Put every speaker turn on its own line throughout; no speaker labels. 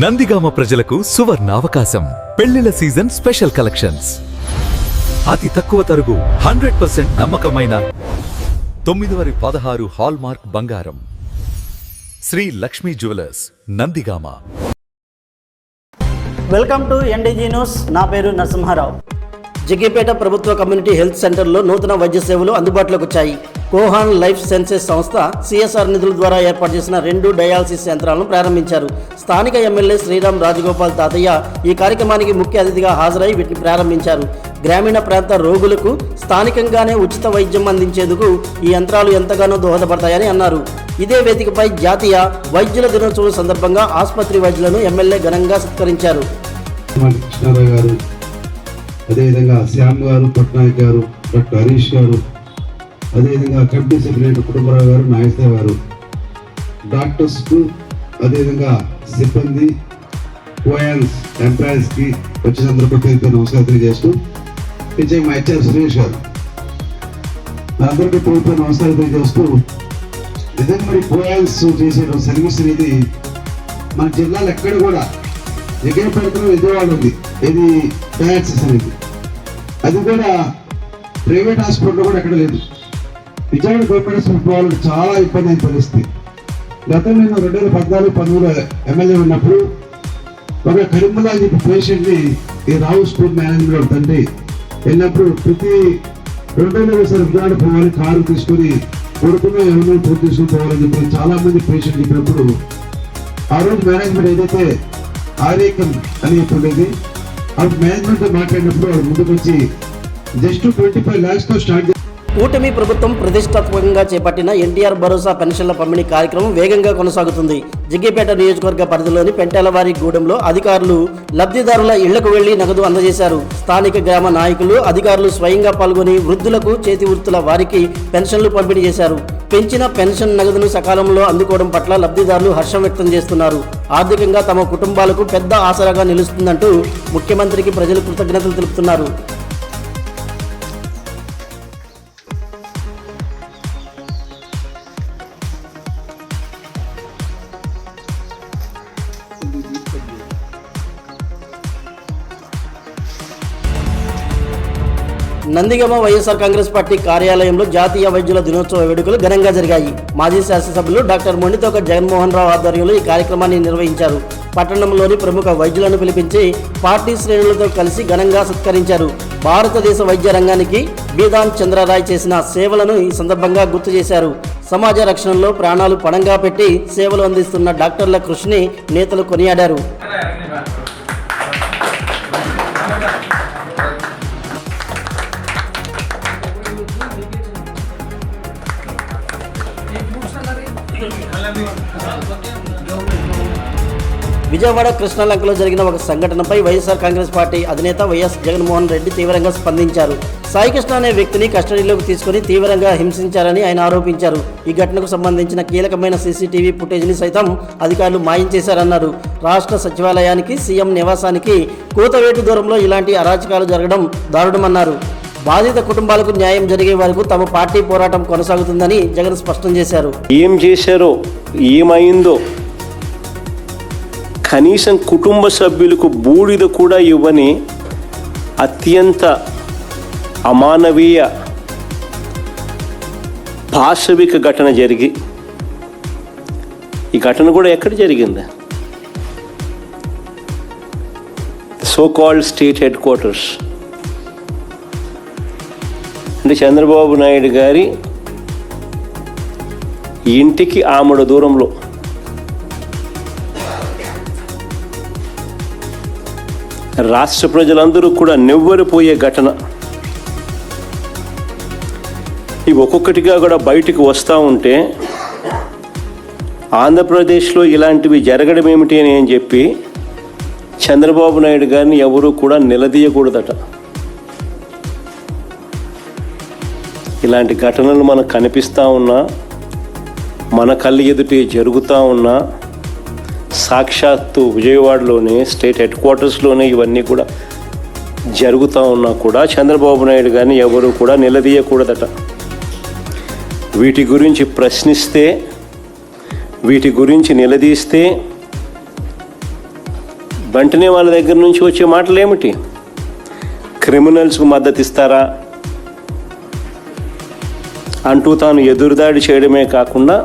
నందిగామ ప్రజలకు సువర్ణావకాశం. పెళ్లిల సీజన్ స్పెషల్ కలెక్షన్స్. అతి తక్కువ తరుగు 100% నమ్మకమైన 916 హాల్మార్క్ బంగారం. Shri Lakshmi jewellers, Nandigama.
Welcome to NDG news. నా పేరు నరసింహారావు. జగ్గేపేట ప్రభుత్వ కమ్యూనిటీ హెల్త్ సెంటర్లో నూతన వైద్య సేవలు అందుబాటులోకి వచ్చాయి. కోహాన్ లైఫ్ సైన్సెస్ సంస్థ సిఎస్ఆర్ నిధుల ద్వారా ఏర్పాటు చేసిన 2 డయాలసిస్ యంత్రాలను ప్రారంభించారు. స్థానిక ఎమ్మెల్యే శ్రీరామ్ రాజగోపాల్ తాతయ్య ఈ కార్యక్రమానికి ముఖ్య అతిథిగా హాజరై వీటిని ప్రారంభించారు. గ్రామీణ ప్రాంత రోగులకు స్థానికంగానే ఉచిత వైద్యం అందించేందుకు ఈ యంత్రాలు ఎంతగానో దోహదపడతాయని అన్నారు. ఇదే వేదికపై జాతీయ వైద్యుల దినోత్సవం సందర్భంగా ఆసుపత్రి వైద్యులను ఎమ్మెల్యే ఘనంగా సత్కరించారు.
అదేవిధంగా శ్యామ్ గారు, పట్నాయక్ గారు, డాక్టర్ హరీష్ గారు, అదేవిధంగా కమిటీ సెక్రటరీ కుటుంబరావు గారు, నాగేశ్వర గారు, డాక్టర్స్కు, అదేవిధంగా సిబ్బంది, కోయాన్స్ ఎంప్లాయీస్కి వచ్చినందరూ ప్రత్యేక నమస్కారం తెలియజేస్తూ, మా హెచ్ఆర్ సురేష్ గారు అందరికీ ప్రభుత్వ నమస్కారం తెలియజేస్తూ, నిజంగా మరి కోయాన్స్ చేసే సర్వీస్ అనేది మన జిల్లాలో ఎక్కడ కూడా జగ్గేపేటలో విజయవాడ ఉంది. ఇది డయాలసిస్ అనేది, అది కూడా ప్రైవేట్ హాస్పిటల్లో కూడా ఎక్కడ లేదు. విజయవాడ గవర్నమెంట్ హాస్పిటల్ పోవాలంటే చాలా ఇబ్బంది అయిన పరిస్థితి. గతంలో నేను 2014-15 ఎమ్మెల్యే ఉన్నప్పుడు ఒక కరీముల్లా అని చెప్పి పేషెంట్ని ఈ రావు స్కూల్ మేనేజ్మెంట్ తండ్రి వెళ్ళినప్పుడు ప్రతి 2 రోజులు ఒకసారి విజయవాడ పోవాలి, కారు తీసుకుని కొడుకున్న ఎవరినో పూర్తి తీసుకుని పోవాలని చెప్పి చాలా మంది పేషెంట్ చెప్పినప్పుడు ఆ రోజు మేనేజ్మెంట్ ఏదైతే ఆరేకం అని ఉండేది, అప్పుడు మేనేజ్మెంట్ మాట్లాడినప్పుడు వాళ్ళు ముందుకు వచ్చి జస్ట్ 25 lakhs తో స్టార్ట్.
కూటమి ప్రభుత్వం ప్రతిష్టాత్మకంగా చేపట్టిన ఎన్టీఆర్ భరోసా పెన్షన్ల పంపిణీ కార్యక్రమం వేగంగా కొనసాగుతుంది. జగ్గేపేట నియోజకవర్గ పరిధిలోని పెంటేలవారి గూడెంలో అధికారులు లబ్ధిదారుల ఇళ్లకు వెళ్లి నగదు అందజేశారు. స్థానిక గ్రామ నాయకులు, అధికారులు స్వయంగా పాల్గొని వృద్ధులకు, చేతి వృత్తుల వారికి పెన్షన్లు పంపిణీ చేశారు. పెంచిన పెన్షన్ నగదును సకాలంలో అందుకోవడం పట్ల లబ్ధిదారులు హర్షం వ్యక్తం చేస్తున్నారు. ఆర్థికంగా తమ కుటుంబాలకు పెద్ద ఆసరాగా నిలుస్తుందంటూ ముఖ్యమంత్రికి ప్రజలు కృతజ్ఞతలు తెలుపుతున్నారు. నందిగామ వైఎస్ఆర్ కాంగ్రెస్ పార్టీ కార్యాలయంలో జాతీయ వైద్యుల దినోత్సవ వేడుకలు ఘనంగా జరిగాయి. మాజీ శాసనసభ్యులు డాక్టర్ మొండితోక జగన్మోహన్ రావు ఆధ్వర్యంలో ఈ కార్యక్రమాన్ని నిర్వహించారు. పట్టణంలోని ప్రముఖ వైద్యులను పిలిపించి పార్టీ శ్రేణులతో కలిసి ఘనంగా సత్కరించారు. భారతదేశ వైద్య రంగానికి బీదాన్ చంద్రరాయ్ చేసిన సేవలను ఈ సందర్భంగా గుర్తు చేశారు. సమాజ రక్షణలో ప్రాణాలు పణంగా పెట్టి సేవలు అందిస్తున్న డాక్టర్ల కృషిని నేతలు కొనియాడారు. విజయవాడ కృష్ణలంకలో జరిగిన ఒక సంఘటనపై వైఎస్ఆర్ కాంగ్రెస్ పార్టీ అధినేత వైఎస్ జగన్మోహన్ రెడ్డి తీవ్రంగా స్పందించారు. సాయికృష్ణ అనే వ్యక్తిని కస్టడీలోకి తీసుకుని తీవ్రంగా హింసించారని ఆయన ఆరోపించారు. ఈ ఘటనకు సంబంధించిన కీలకమైన సీసీటీవీ ఫుటేజ్ని సైతం అధికారులు మాయం చేశారన్నారు. రాష్ట్ర సచివాలయానికి, సీఎం నివాసానికి కూతవేటు దూరంలో ఇలాంటి అరాచకాలు జరగడం దారుణమన్నారు. బాధిత కుటుంబాలకు న్యాయం జరిగే వరకు తమ పార్టీ పోరాటం కొనసాగుతుందని జగన్ స్పష్టం చేశారు.
ఏం చేశారో, ఏమైందో కనీసం కుటుంబ సభ్యులకు బూడిద కూడా ఇవ్వని అత్యంత అమానవీయ పాశవిక ఘటన జరిగి, ఈ ఘటన కూడా ఎక్కడ జరిగింది? So called state head quarters అంటే చంద్రబాబు నాయుడు గారి ఇంటికి ఆమడ దూరంలో రాష్ట్ర ప్రజలందరూ కూడా నివ్వెరపోయే ఘటన. ఇవి ఒక్కొక్కటిగా కూడా బయటికి వస్తూ ఉంటే ఆంధ్రప్రదేశ్లో ఇలాంటివి జరగడం ఏమిటి అని చెప్పి చంద్రబాబు నాయుడు గారిని ఎవరూ కూడా నిలదీయకూడదట. ఇలాంటి ఘటనలు మనకు కనిపిస్తూ ఉన్నా, మన కళ్ళ ఎదుటి జరుగుతూ ఉన్నా, సాక్షాత్తు విజయవాడలోనే స్టేట్ హెడ్ క్వార్టర్స్లోనే ఇవన్నీ కూడా జరుగుతూ ఉన్నా కూడా చంద్రబాబు నాయుడు గారిని ఎవరు కూడా నిలదీయకూడదట. వీటి గురించి ప్రశ్నిస్తే, వీటి గురించి నిలదీస్తే వెంటనే వాళ్ళ దగ్గర నుంచి వచ్చే మాటలు ఏమిటి? క్రిమినల్స్కు మద్దతు ఇస్తారా అంటూ తాను ఎదురుదాడి చేయడమే కాకుండా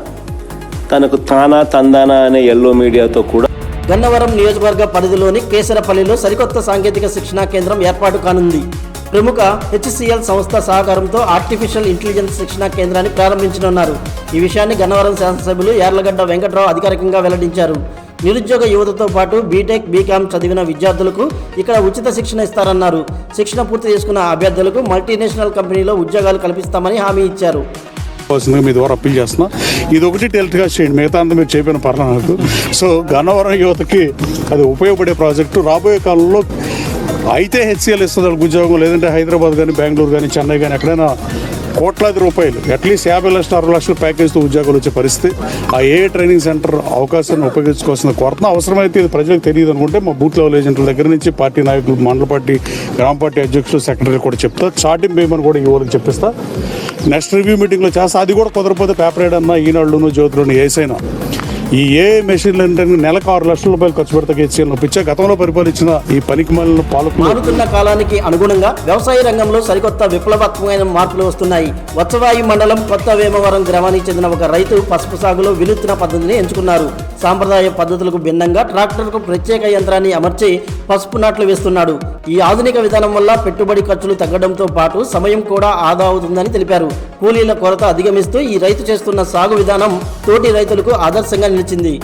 తనకు తానా తందానా అనే ఎల్లో మీడియాతో కూడా
గన్నవరం నియోజకవర్గ పరిధిలోని కేసరపల్లిలో సరికొత్త సాంకేతిక శిక్షణా కేంద్రం ఏర్పాటు కానుంది. ప్రముఖ HCL సంస్థ సహకారంతో ఆర్టిఫిషియల్ ఇంటెలిజెన్స్ శిక్షణా కేంద్రాన్ని ప్రారంభించనున్నారు. ఈ విషయాన్ని గన్నవరం శాసనసభ్యులు యార్లగడ్డ వెంకట్రావు అధికారికంగా వెల్లడించారు. నిరుద్యోగ యువతతో పాటు బీటెక్, బీకామ్ చదివిన విద్యార్థులకు ఇక్కడ ఉచిత శిక్షణ ఇస్తారన్నారు. శిక్షణ పూర్తి చేసుకున్న అభ్యర్థులకు మల్టీనేషనల్ కంపెనీలో ఉద్యోగాలు కల్పిస్తామని హామీ ఇచ్చారు.
మీ ద్వారా అప్పీల్ చేస్తున్నా, ఇది ఒకటి టెలికాస్ట్ చేయండి, మిగతా అంతా మీరు చెప్పిన పర్లేదు నాకు. సో గన్నవరం యువతకి అది ఉపయోగపడే ప్రాజెక్టు. రాబోయే కాలంలో అయితే HCL ఇస్తుంది వాళ్ళకి ఉద్యోగం, లేదంటే హైదరాబాద్ కానీ, బెంగళూరు కానీ, చెన్నై కానీ ఎక్కడైనా కోట్లాది రూపాయలు, అట్లీస్ట్ 50 లక్షలు 60 లక్షల ప్యాకేజ్తో ఉద్యోగాలు వచ్చే పరిస్థితి. ఆ ట్రైనింగ్ సెంటర్ అవకాశాన్ని ఉపయోగించుకోవాల్సిన కోరుతున్నా. అవసరమైతే ఇది ప్రజలకు తెలియదు అనుకుంటే మా బూత్ లెవెల్ ఏజెంట్ల దగ్గర నుంచి పార్టీ నాయకులు, మండల పార్టీ, గ్రామ పార్టీ అధ్యక్షులు, సెక్రటరీ కూడా చెప్తా. చార్టింగ్ పేమెంట్ కూడా యువతకు చెప్పిస్తా. నెక్స్ట్ రివ్యూ మీటింగ్లో చేస్తా. అది కూడా కుదరకపోతే పేపర్ ఏడన్నా, ఈనాడులోనూ, జ్యోతిలోనూ ఏసైనా ఈ మెషిన్ లెర్నింగ్ నెలకు 6 లక్షల రూపాయలు ఖర్చు పెడతా HCL పిచ్చా గతంలో పరిపాలించిన ఈ పనికి మాలిన పాలకులు.
మారుతున్న కాలానికి అనుగుణంగా వ్యవసాయ రంగంలో సరికొత్త విప్లవాత్మకమైన మార్పులు వస్తున్నాయి. వత్సవాయి మండలం కొత్త వేమవరం గ్రామానికి చెందిన ఒక రైతు పసుపు సాగులో వినూత్న పద్ధతిని ఎంచుకున్నారు. సాంప్రదాయ పద్ధతులకు భిన్నంగా ట్రాక్టర్కు ప్రత్యేక యంత్రాన్ని అమర్చి పసుపు నాట్లు వేస్తున్నాడు. ఈ ఆధునిక విధానం వల్ల పెట్టుబడి ఖర్చులు తగ్గడంతో పాటు సమయం కూడా ఆదా అవుతుందని తెలిపారు. కూలీల కొరత అధిగమిస్తూ ఈ రైతు చేస్తున్న సాగు విధానం తోటి రైతులకు ఆదర్శంగా నిలిచింది.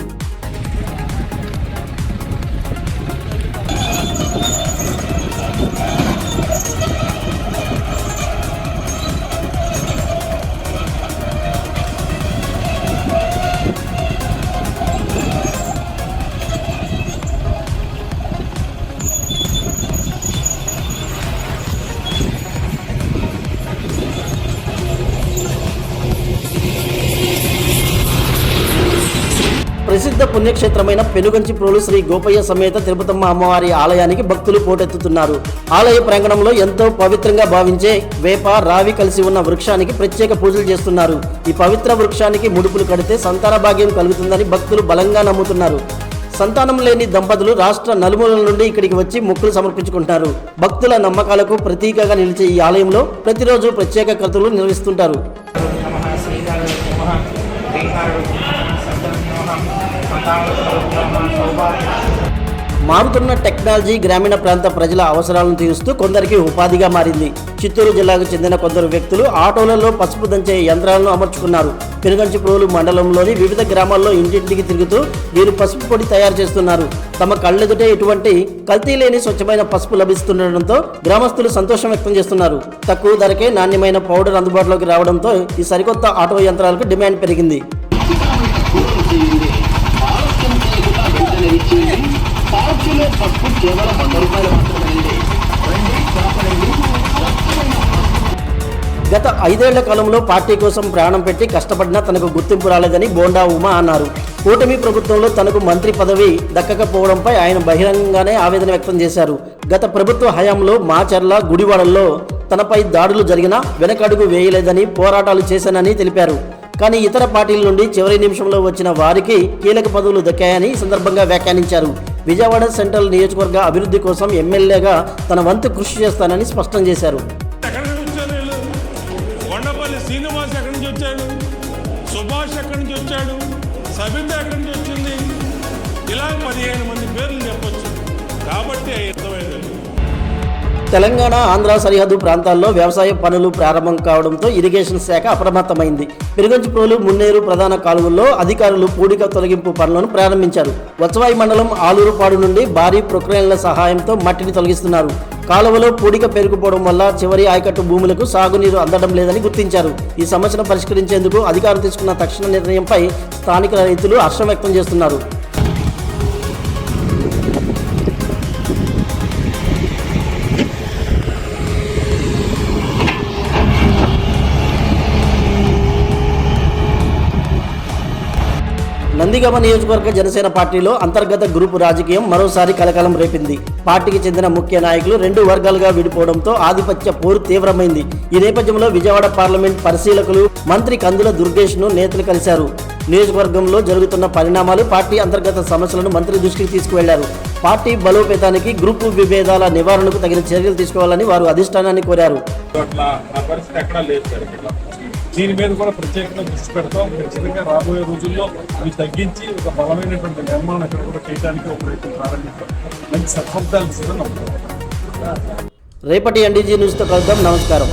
ప్రసిద్ధ పుణ్యక్షేత్రమైన పెనుగంచిప్రోలు శ్రీ గోపయ్య సమేత తిరుపతమ్మ అమ్మవారి ఆలయానికి భక్తులు పోటెత్తుతున్నారు. ఆలయ ప్రాంగణంలో ఎంతో పవిత్రంగా భావించే వేప, రావి కలిసి ఉన్న వృక్షానికి ప్రత్యేక పూజలు చేస్తున్నారు. ఈ పవిత్ర వృక్షానికి ముడుపులు కడితే సంతాన భాగ్యం కలుగుతుందని భక్తులు బలంగా నమ్ముతున్నారు. సంతానం లేని దంపతులు రాష్ట్ర నలుమూలల నుండి ఇక్కడికి వచ్చి మొక్కులు సమర్పించుకుంటారు. భక్తుల నమ్మకాలకు ప్రతీకగా నిలిచే ఈ ఆలయంలో ప్రతిరోజు ప్రత్యేక కథలు నిర్వహిస్తుంటారు. మారుతున్న టెక్నాలజీ గ్రామీణ ప్రాంత ప్రజల అవసరాలను తీరుస్తూ కొందరికి ఉపాధిగా మారింది. చిత్తూరు జిల్లాకు చెందిన కొందరు వ్యక్తులు ఆటోలలో పసుపు దంచే యంత్రాలను అమర్చుకున్నారు. పెనుగంచిప్రోలు మండలంలోని వివిధ గ్రామాల్లో ఇంటింటికి తిరుగుతూ వీరు పసుపు పొడి తయారు చేస్తున్నారు. తమ కళ్ళెదుటే ఇటువంటి కల్తీ లేని స్వచ్ఛమైన పసుపు లభిస్తుండటంతో గ్రామస్తులు సంతోషం వ్యక్తం చేస్తున్నారు. తక్కువ ధరకే నాణ్యమైన పౌడర్ అందుబాటులోకి రావడంతో ఈ సరికొత్త ఆటో యంత్రాలకు డిమాండ్ పెరిగింది. గత 5 ఏళ్ల కాలంలో పార్టీ కోసం ప్రాణం పెట్టి కష్టపడినా తనకు గుర్తింపు రాలేదని బోండా ఉమా అన్నారు. కూటమి ప్రభుత్వంలో తనకు మంత్రి పదవి దక్కకపోవడంపై ఆయన బహిరంగంగానే ఆవేదన వ్యక్తం చేశారు. గత ప్రభుత్వ హయాంలో మాచర్ల, గుడివాడల్లో తనపై దాడులు జరిగినా వెనకడుగు వేయలేదని, పోరాటాలు చేశానని తెలిపారు. కానీ ఇతర పార్టీల నుండి చివరి నిమిషంలో వచ్చిన వారికి కీలక పదవులు దక్కాయని ఈ సందర్భంగా వ్యాఖ్యానించారు. విజయవాడ సెంట్రల్ నియోజకవర్గ అభివృద్ధి కోసం ఎమ్మెల్యేగా తన వంతు కృషి చేస్తానని స్పష్టం చేశారు.
కొండపల్లి శ్రీనివాస్ ఎక్కడి నుంచి వచ్చాడు, సుభాష్ ఎక్కడి నుంచి వచ్చాడు, సబిత ఎక్కడి నుంచి వచ్చింది, ఇలా 15 మంది పేర్లు చెప్పొచ్చు. కాబట్టి
తెలంగాణ, ఆంధ్ర సరిహద్దు ప్రాంతాల్లో వ్యవసాయ పనులు ప్రారంభం కావడంతో ఇరిగేషన్ శాఖ అప్రమత్తమైంది. పెనుగంచిప్రోలు, మున్నేరు ప్రధాన కాలువల్లో అధికారులు పూడిక తొలగింపు పనులను ప్రారంభించారు. వత్సవాయి మండలం ఆలూరుపాడు నుండి భారీ ప్రొక్లైన్ల సహాయంతో మట్టిని తొలగిస్తున్నారు. కాలువలో పూడిక పేరుకుపోవడం వల్ల చివరి ఆయకట్టు భూములకు సాగునీరు అందడం లేదని గుర్తించారు. ఈ సమస్యను పరిష్కరించేందుకు అధికారులు తీసుకున్న తక్షణ నిర్ణయంపై స్థానిక రైతులు హర్షం వ్యక్తం చేస్తున్నారు. నందిగామ నియోజకవర్గ జనసేన పార్టీలో అంతర్గత గ్రూపు రాజకీయం మరోసారి కలకలం రేపింది. పార్టీకి చెందిన ముఖ్య నాయకులు 2 వర్గాలుగా విడిపోవడంతో ఆధిపత్య పోరు తీవ్రమైంది. ఈ నేపథ్యంలో విజయవాడ పార్లమెంట్ పరిశీలకులు మంత్రి కందుల దుర్గేష్ను నేతలు కలిశారు. నియోజకవర్గంలో జరుగుతున్న పరిణామాలు, పార్టీ అంతర్గత సమస్యలను మంత్రి దృష్టికి తీసుకువెళ్లారు. పార్టీ బలోపేతానికి గ్రూపు విభేదాల నివారణకు తగిన చర్యలు తీసుకోవాలని వారు అధిష్టానాన్ని కోరారు.
అట్లా ఆ పరిస్థితి ఎక్కడా లేదు సార్ ఇక్కడ. దీని మీద కూడా ప్రత్యేకంగా దృష్టి పెడతాం. ఖచ్చితంగా రాబోయే రోజుల్లో ఇవి తగ్గించి ఒక బలమైనటువంటి నిర్మాణం ఇక్కడ కూడా చేయడానికి ఒక ప్రయత్నం ప్రారంభిస్తాం. మంచి సత్ఫలితాలు ఇస్తుందని నమ్ముతాం.
రేపటి NDG న్యూస్తో కలుద్దాం. నమస్కారం.